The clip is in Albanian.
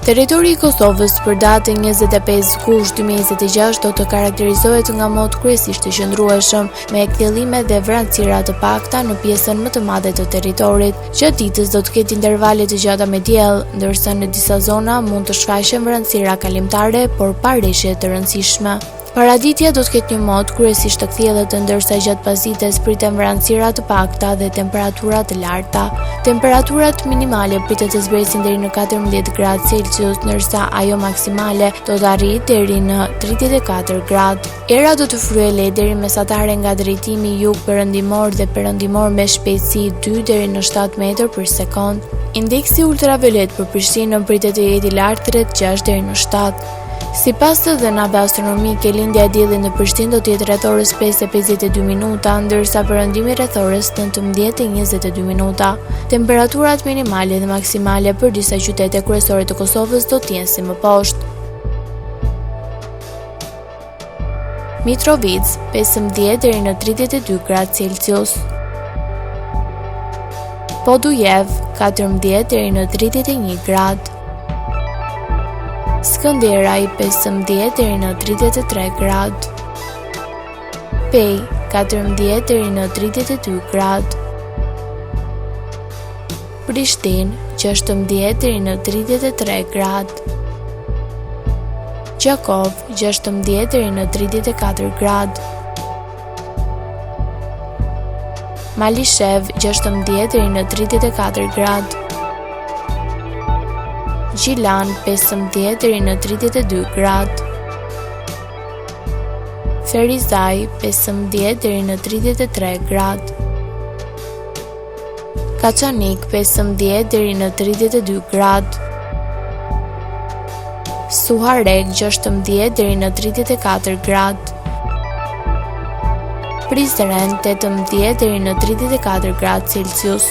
Territori i Kosovës për datën 25 gusht 2026 do të karakterizohet nga mod kryesisht të qëndrueshëm, me kthjellime dhe vranësira të pakta në pjesën më të madhe të territorit. Gjatë ditës do të ketë intervale të gjata me diell, ndërsa në disa zona mund të shfaqen vranësira kalimtare, por pa rreshje të rëndësishme. Paraditja do të ketë një mod kryesisht të kthjellët, ndërsa gjatë pasdites priten vranësira të pakta dhe temperatura të larta. Temperaturat minimale pritet të zbresin deri në 14 gradë Celsius, ndërsa ajo maksimale do të arrijë deri në 34 gradë. Era do të fryejë lehtë deri mesatare nga drejtimi jug-perëndimor dhe perëndimor me shpejtësi 2 deri në 7 metër për sekond. Indeksi ultraviolet për Prishtinën pritet të jetë i lartë rreth 6 deri në 7. Sipas të dhënave astronomike, lindja e diellit në Prishtinë do të jetë rreth orës 5:52 minuta, ndërsa perëndimi rreth orës 19:22 minuta. Temperaturat minimale dhe maksimale për disa qytete kryesore të Kosovës do të jenë si më poshtë. Mitrovica 15 deri në 32 gradë Celsius. Podujev 14 deri në 31 gradë. Skënderaj 15 deri në 33 gradë. Pej 14 deri në 32 gradë. Prishtinë 16 deri në 33 gradë. Gjakov 16 deri në 34 gradë. Malishev 16 deri në 34 gradë. Gjilan 15 deri në 32 gradë. Ferizaj 15 deri në 33 gradë. Kaçanik 15 deri në 32 gradë. Suharek 16 deri në 34 gradë. Prizren 18 deri në 34 gradë Celsius.